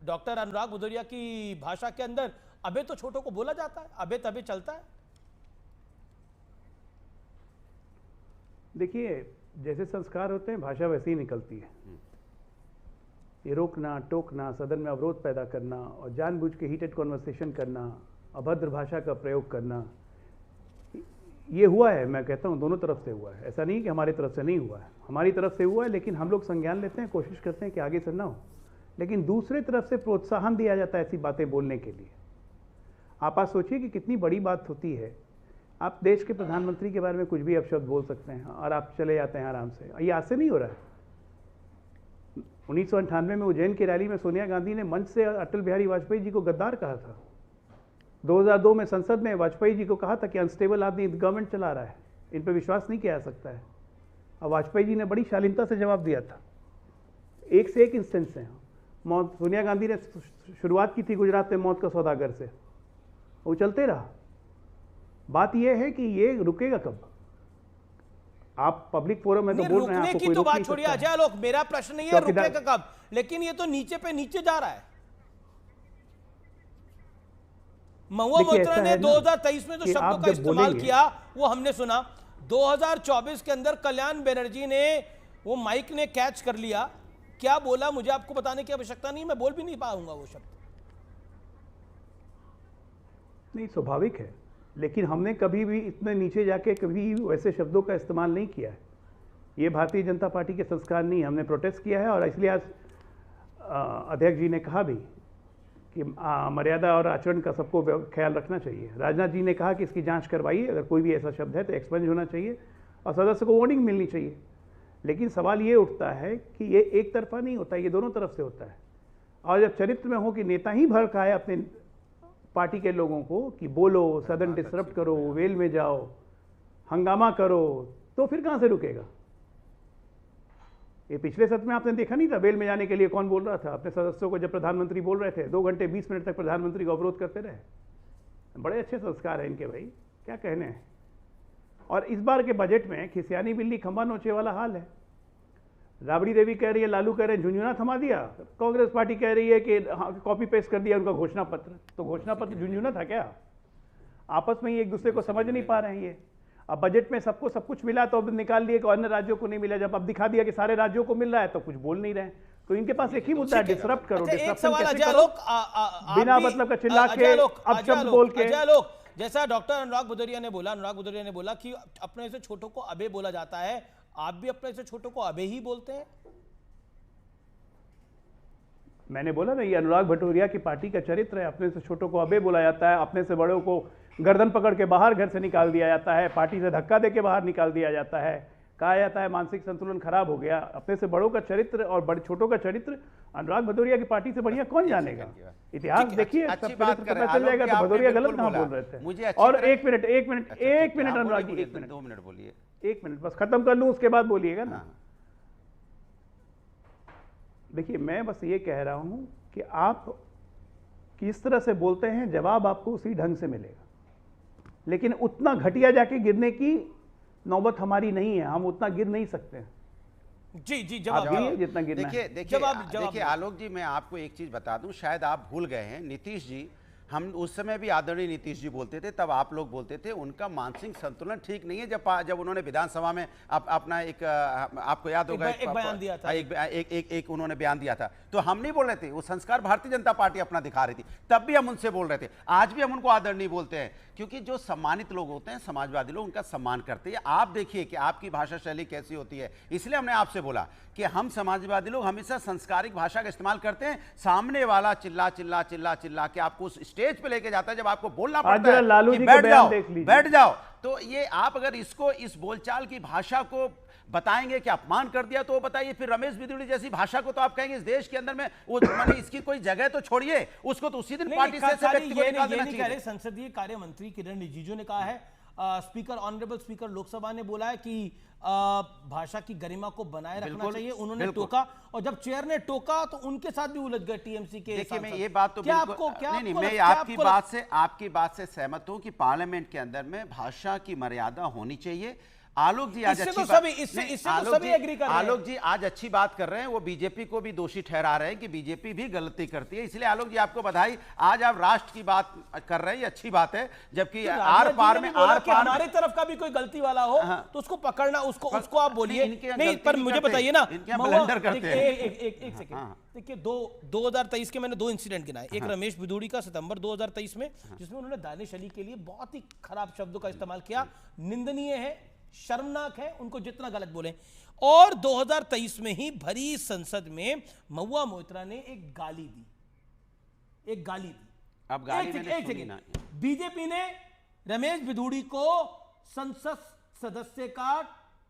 Doctor अनुराग भदौरिया की भाषा के अंदर अबे तो छोटों को बोला जाता है, अबे तबे चलता है। देखिए, जैसे संस्कार होते हैं भाषा वैसे ही निकलती है। ये रोकना टोकना, सदन में अवरोध पैदा करना और जानबूझ के हीटेड कॉन्वर्सेशन करना, अभद्र भाषा का प्रयोग करना, ये हुआ है। मैं कहता हूँ दोनों तरफ से हुआ है, ऐसा नहीं कि हमारी तरफ से नहीं हुआ है। हमारी तरफ से हुआ है, लेकिन हम लोग संज्ञान लेते हैं, कोशिश करते हैं कि आगे से ना हो। लेकिन दूसरे तरफ से प्रोत्साहन दिया जाता है ऐसी बातें बोलने के लिए। आप सोचिए कि कितनी बड़ी बात होती है। आप देश के प्रधानमंत्री के बारे में कुछ भी अपशब्द बोल सकते हैं और आप चले जाते हैं आराम से। ये आज से नहीं हो रहा है। 1998 में उज्जैन की रैली में सोनिया गांधी ने मंच से अटल बिहारी वाजपेयी जी को गद्दार कहा था। 2002 में संसद में वाजपेयी जी को कहा था कि अनस्टेबल आदमी गवर्नमेंट चला रहा है, इन पर विश्वास नहीं किया जा सकता है। और वाजपेयी जी ने बड़ी शालीनता से जवाब दिया था। एक से एक इंस्टेंस है। मौत, सोनिया गांधी ने शुरुआत की थी गुजरात में मौत का सौदागर से, वो चलते रहा। बात यह है कि ये रुकेगा कब? आप पब्लिक फोरम में तो बोल रहे हैं, आपको कोई तो रोक बात नहीं छोड़िए सकता। अजय आलोक, मेरा प्रश्न नहीं है रुकेगा कब, लेकिन ये तो नीचे पे नीचे जा रहा है। महुआ मोइत्रा ने 2023 में जो शब्दों का इस्तेमाल किया वो हमने सुना। 2024 के अंदर कल्याण बनर्जी ने वो माइक ने कैच कर लिया। क्या बोला मुझे आपको बताने की आवश्यकता नहीं, मैं बोल भी नहीं पाऊंगा वो शब्द। नहीं, स्वाभाविक है, लेकिन हमने कभी भी इतने नीचे जाके कभी वैसे शब्दों का इस्तेमाल नहीं किया है। ये भारतीय जनता पार्टी के संस्कार नहीं है। हमने प्रोटेस्ट किया है और इसलिए आज अध्यक्ष जी ने कहा भी कि मर्यादा और आचरण का सबको ख्याल रखना चाहिए। राजनाथ जी ने कहा कि इसकी जांच करवाइए, अगर कोई भी ऐसा शब्द है तो एक्सपंज होना चाहिए और सदस्य को वार्निंग मिलनी चाहिए। लेकिन सवाल ये उठता है कि ये एक तरफा नहीं होता, ये दोनों तरफ से होता है। और जब चरित्र में हो कि नेता ही भड़काए अपने पार्टी के लोगों को कि बोलो, सदन डिसरप्ट करो, वेल में जाओ, हंगामा करो, तो फिर कहां से रुकेगा? ये पिछले सत्र में आपने देखा नहीं था वेल में जाने के लिए कौन बोल रहा था अपने सदस्यों को? जब प्रधानमंत्री बोल रहे थे 2 घंटे 20 मिनट तक प्रधानमंत्री को अवरोध करते रहे। बड़े अच्छे संस्कार हैं इनके भाई, क्या कहने हैं। और इस बार के बजट में खिसियानी बिल्ली खंबा नोचे वाला हाल है। राबड़ी देवी कह रही है, लालू कह रहे हैं झुंझुना थमा दिया। कांग्रेस पार्टी कह रही है कि कॉपी पेस्ट कर दिया उनका घोषणा पत्र। तो घोषणा पत्र झुंझुना था क्या? आपस में ही एक दूसरे को समझ नहीं पा रहे हैं ये। अब बजट में सबको सब कुछ मिला तो अब निकाल दिया कि अन्य राज्यों को नहीं मिला। जब अब दिखा दिया कि सारे राज्यों को मिल रहा है तो कुछ बोल नहीं रहे। तो इनके पास एक ही मुद्दा है, डिसरप्ट करो। बिना मतलब का चिल्ला के अपशब्द बोल के। जैसा डॉक्टर अनुराग भदौरिया ने बोला कि अपने से छोटों को अबे बोला जाता है, आप भी अपने से छोटों को अबे ही बोलते हैं? मैंने बोला ना, ये अनुराग भदौरिया की पार्टी का चरित्र है। अपने से छोटों को अबे बोला जाता है, अपने से बड़ों को गर्दन पकड़ के बाहर घर से निकाल दिया जाता है, पार्टी से धक्का दे के बाहर निकाल दिया जाता है, कहा जाता है मानसिक संतुलन खराब हो गया। अपने से बड़ों का चरित्र और बड़े छोटों का चरित्र अनुराग भदौरिया की पार्टी से बढ़िया कौन जानेगा? इतिहास देखिए, सब चरित्र पता चल जाएगा। तो भदौरिया गलत कहां बोल रहे थे? और एक minute Anurag ji, 1 minute 2 minute बोलिए। 1 मिनट बस खत्म कर लूं, उसके बाद बोलिएगा ना। देखिए, मैं बस ये कह रहा हूं कि आप किस तरह से बोलते हैं, जवाब आपको उसी ढंग से मिलेगा। लेकिन उतना घटिया जाके गिरने की नौबत हमारी नहीं है, हम उतना गिर नहीं सकते हैं। जी जवाब जितना गिरना है। देखिए आलोक जी, मैं आपको एक चीज बता दूं, शायद आप भूल गए हैं। नीतीश जी, हम उस समय भी आदरणीय नीतीश जी बोलते थे, तब आप लोग बोलते थे उनका मानसिक संतुलन ठीक नहीं है। जब उन्होंने विधानसभा में अपना एक आपको याद होगा एक बयान दिया था, एक उन्होंने बयान दिया था, तो हम नहीं बोल रहे थे। वो संस्कार भारतीय जनता पार्टी अपना दिखा रही थी, तब भी हम उनसे बोल रहे थे। आज भी हम उनको आदरणीय बोलते हैं, क्योंकि जो सम्मानित लोग होते हैं, समाजवादी लोग, उनका सम्मान करते हैं। आप देखिए कि आपकी भाषा शैली कैसी होती है, इसलिए हमने आपसे बोला कि हम समाजवादी लोग हमेशा संस्कारिक भाषा का इस्तेमाल करते हैं। सामने वाला चिल्ला चिल्ला चिल्ला चिल्ला के आपको उस स्टेज पे लेके जाता है, जब आपको बोलना पड़ता है कि बैठ जाओ, तो ये आप अगर इसको, इस बोलचाल की भाषा को बताएंगे कि अपमान कर दिया, तो बताइए फिर रमेश बिदुड़ी जैसी भाषा को तो आप कहेंगे इस देश के अंदर में वो माने इसकी कोई जगह तो छोड़िए, उसको तो उसी दिन पार्टी से व्यक्ति को निकाल देना चाहिए। संसदीय कार्य मंत्री किरण रिजिजू ने कहा है, स्पीकर ऑनरेबल स्पीकर लोकसभा ने बोला है कि भाषा की गरिमा को बनाए रखना चाहिए। उन्होंने टोका, और जब चेयर ने टोका तो उनके साथ भी उलझ गए टीएमसी के। देखिए, मैं ये बात तो मैं आपकी बात से सहमत हूं कि पार्लियामेंट के अंदर में भाषा की मर्यादा होनी चाहिए। आलोक जी आज इससे अच्छी तो बात- सभी इससे नहीं, इससे तो आलोक सभी जी- एग्री कर रहे हैं। आलोक जी आज अच्छी बात कर रहे हैं, वो बीजेपी को भी दोषी ठहरा रहे हैं कि बीजेपी भी गलती करती है, इसलिए आलोक जी आपको बधाई, आज आप राष्ट्र की बात कर रहे हैं, ये अच्छी बात है। जबकि आर पार में हमारे तरफ का भी कोई गलती वाला हो तो उसको पकड़ना, उसको आप बोलिए। नहीं, पर मुझे बताइए ना, एक सेकंड, देखिए 2023 के मैंने 2 इंसिडेंट गिनाए। एक रमेश बिधूड़ी का सितंबर 2023 में, जिसमें उन्होंने दानिश अली के लिए बहुत ही खराब शब्दों का इस्तेमाल किया, निंदनीय है, शर्मनाक है, उनको जितना गलत बोले। और 2023 में ही भरी संसद में महुआ मोइत्रा ने एक गाली दी। अब गाली मैंने सुनी ना। बीजेपी ने रमेश बिधूड़ी को संसद सदस्य का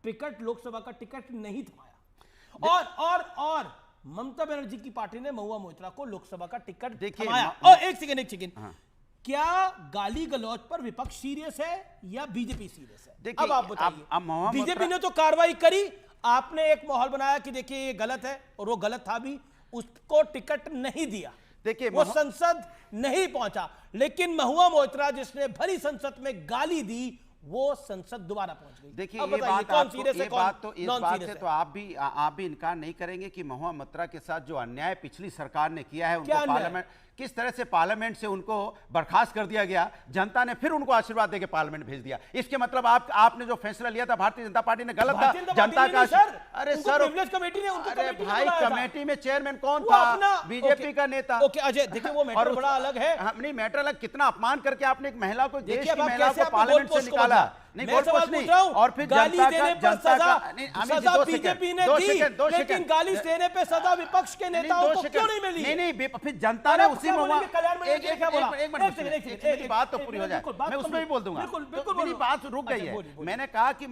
टिकट, लोकसभा का टिकट नहीं थमाया, और ममता बनर्जी की पार्टी ने महुआ मोइत्रा को लोकसभा का टिकट थमाया। और एक सेकंड, क्या गाली गलौज पर विपक्ष सीरियस है या बीजेपी सीरियस है? अब आप बताइए। बीजेपी ने तो कार्रवाई करी, आपने एक माहौल बनाया कि देखिए ये गलत है, और वो गलत था भी, उसको टिकट नहीं दिया, देखिए वो संसद नहीं पहुंचा। लेकिन महुआ मोइत्रा जिसने भरी संसद में गाली दी, वो संसद दोबारा पहुंच गई। देखिए ये बात तो आप भी इनकार नहीं करेंगे कि महुआ मोइत्रा के साथ जो अन्याय पिछली सरकार ने किया है, उनको पार्लियामेंट, किस तरह से पार्लियामेंट से उनको बर्खास्त कर दिया गया, जनता ने फिर उनको आशीर्वाद देकर पार्लियामेंट भेज दिया। इसके मतलब आपने जो फैसला लिया था भारतीय जनता पार्टी ने गलत था, जनता का। अरे सर, अरे भाई, कमेटी में चेयरमैन कौन था? बीजेपी का नेता। ओके अजय, देखिए वो मैटर बड़ा अलग है। नहीं, मैटर अलग, कितना अपमान करके आपने एक महिला को, देश की महिला को पार्लियामेंट से निकाला। नहीं, गोलपोस्ट नहीं, और फिर गाली देने पर सजा बीजेपी ने दी, लेकिन गाली देने पे सजा विपक्ष के नेताओं को क्यों नहीं मिली? नहीं, फिर जनता ने उसी एक बात तो पूरी हो जाए, मैं उसमें भी बोल दूंगा। मेरी बात रुक गई है। मैंने कहा कि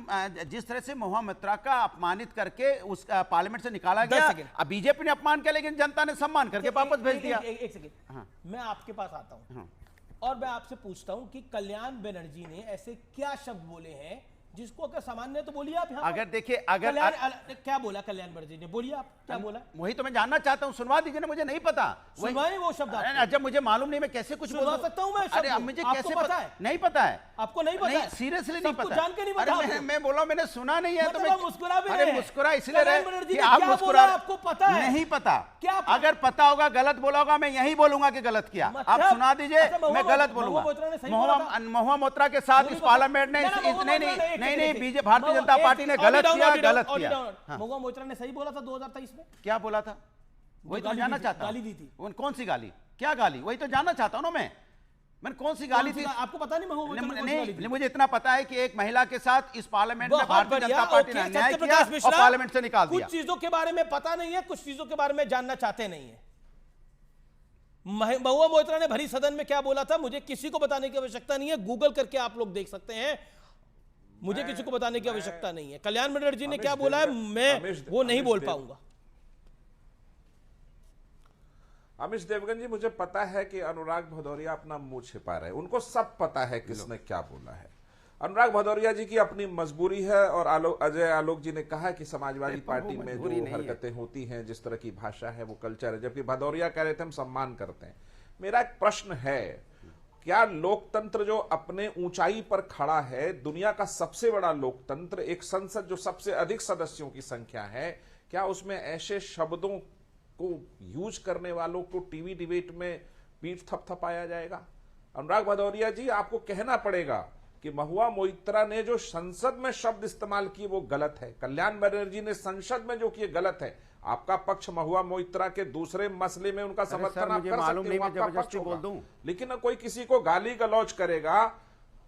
जिस तरह से महुआ मोइत्रा का अपमानित करके उस पार्लियामेंट से निकाला गया, अब बीजेपी ने अपमान किया, लेकिन जनता ने सम्मान करके वापस भेज दिया। एक सेकंड, मैं आपके पास आता हूं और मैं आपसे पूछता हूं कि कल्याण बनर्जी ने ऐसे क्या शब्द बोले हैं जिसको अगर सामान्य, तो बोलिए आप। अगर देखिए, अगर क्या बोला कल्याण बनर्जी ने, बोलिए आप क्या बोला? वही तो मैं जानना चाहता हूं, सुनवा दीजिए ना, मुझे नहीं पता। सुनवाए वो शब्द? जब मुझे मालूम नहीं, मैं कैसे कुछ बोल सकता हूं मैं? अरे अब मुझे कैसे पता है? नहीं पता है आपको? नहीं पता? सीरियसली नहीं पता, जान के नहीं पता। मैं बोला मैंने सुना नहीं है, तो मैं मुस्कुरा भी नहीं। मुस्कुरा इसलिए रहे, आप मुस्कुरा, आपको पता है? नहीं पता। क्या अगर पता होगा, गलत बोला होगा, मैं यही बोलूंगा कि गलत किया। आप सुना दीजिए, मैं गलत बोलूंगा। महुआ मोइत्रा के साथ इस पार्लियामेंट ने नहीं, बीजेपी भारतीय जनता पार्टी ने गलत किया। महुआ मोइत्रा ने सही बोला था 2023 में? क्या बोला था? वही तो जानना चाहता हूं। गाली दी थी। कौन सी गाली? क्या गाली? वही तो जानना चाहता हूं ना मैं कौन सी गाली थी? आपको पता नहीं? नहीं, मुझे इतना पता है कि एक महिला के साथ इस पार्लियामेंट में भारतीय जनता पार्टी ने अन्याय किया और पार्लियामेंट से निकाल दिया। कुछ चीजों के बारे में पता नहीं है, कुछ चीजों के बारे में जानना चाहते नहीं है। महुआ मोइत्रा ने भरी सदन में क्या बोला था, मुझे किसी को बताने की आवश्यकता नहीं है, गूगल करके आप लोग देख सकते हैं, मुझे किसी को बताने की आवश्यकता नहीं है। कल्याण बनर्जी ने क्या बोला है, मैं वो नहीं बोल पाऊंगा। अमीश देवगन जी, मुझे पता है कि अनुराग भदौरिया अपना मुंह छिपा रहे, उनको सब पता है किसने क्या बोला है। अनुराग भदौरिया जी की अपनी मजबूरी है, और अजय आलोक जी ने कहा कि समाजवादी पार्टी में जो हरकतें होती हैं, जिस तरह की भाषा है, वो कल्चर है, जबकि भदौरिया कह रहे थे हम सम्मान करते हैं। मेरा एक प्रश्न है, क्या लोकतंत्र जो अपने ऊंचाई पर खड़ा है, दुनिया का सबसे बड़ा लोकतंत्र, एक संसद जो सबसे अधिक सदस्यों की संख्या है, क्या उसमें ऐसे शब्दों को यूज करने वालों को टीवी डिबेट में पीठ थपथपाया जाएगा? अनुराग भदौरिया जी, आपको कहना पड़ेगा कि महुआ मोइत्रा ने जो संसद में शब्द इस्तेमाल किए वो गलत है, कल्याण बनर्जी ने संसद में जो किए गलत है। आपका पक्ष महुआ मोइत्रा के दूसरे मसले में उनका समर्थन आप कर सकते हो, आपका पक्ष होगा, लेकिन कोई किसी को गाली गलौज करेगा,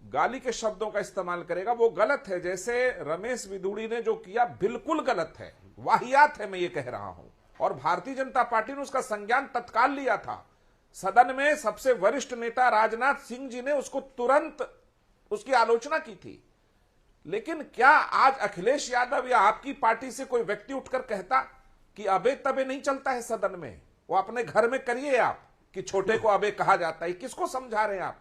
गाली के शब्दों का इस्तेमाल करेगा, वो गलत है। जैसे रमेश बिधूड़ी ने जो किया बिल्कुल गलत है, वाहियात है, मैं ये कह रहा हूं, और भारतीय जनता पार्टी ने उसका संज्ञान तत्काल लिया था। सदन में सबसे वरिष्ठ नेता राजनाथ सिंह जी ने उसको तुरंत उसकी आलोचना की थी। लेकिन क्या आज अखिलेश यादव या आपकी पार्टी से कोई व्यक्ति उठकर कहता कि अबे तबे नहीं चलता है सदन में? वो अपने घर में करिए आप कि छोटे को अबे कहा जाता है। किसको समझा रहे हैं आप?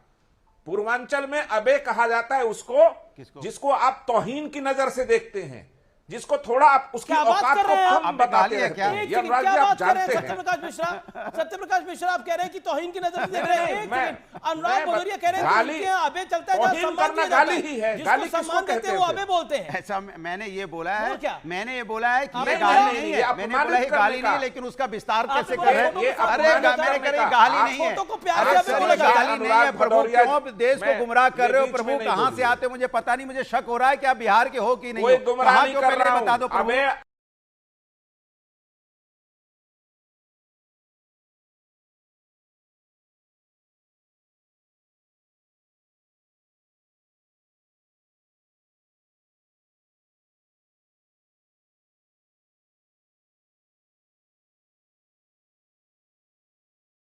पूर्वांचल में अबे कहा जाता है उसको जिसको आप तौहीन की नजर से देखते हैं। जिसको थोड़ा आप उसकी क्या बात औकात कर को रहे हैं आप? कम आपने बताते गाली है रहते क्या? हैं। एक ये सेकंड, अनुराग क्या जी आप बात कर रहे हैं जानते हैं। सत्यप्रकाश मिश्रा? सत्यप्रकाश मिश्रा आप कह रहे हैं कि तौहीन की नजर से देख रहे हैं। एक मैं- सेकंड, अनुराग मैं- भदौरिया कह रहे हैं कि गाली- उनके यहाँ आबे चलता है जहाँ तौहीन सम्मान करना दिया जाता गाली ही है। जिसको गाली किसको सम्मान देते हैं वो कहते आबे बोलते हैं। ऐसा मैंने ये बोला और है, क्या? मैंने ये बोला है कि आपने ये बोला गाली नहीं, नहीं ये है, मैंने बोला है अपमानित गाली करने नहीं है, का। लेकिन उसका विस्तार आपने कैसे बोला करें? फोटो को अरे अपमानित मैंने करने कहा का। गाली आप नहीं है। फोटो को प्यार से अरे अभी सर, बोला ये जाता है। गाली नहीं है। प्रभु भदौरिया क्यों देश को मैं- गुमराह कर रहे हो? ये बीच प्रभु में नहीं कहां से बोलिए। आते मुझे पता नहीं, मुझे शक हो रहा है कि आप बिहार के हो कि नहीं कोई हो। गुमराह कहां नहीं क्यों कर पहले रहा बता दो हूं। प्रभु।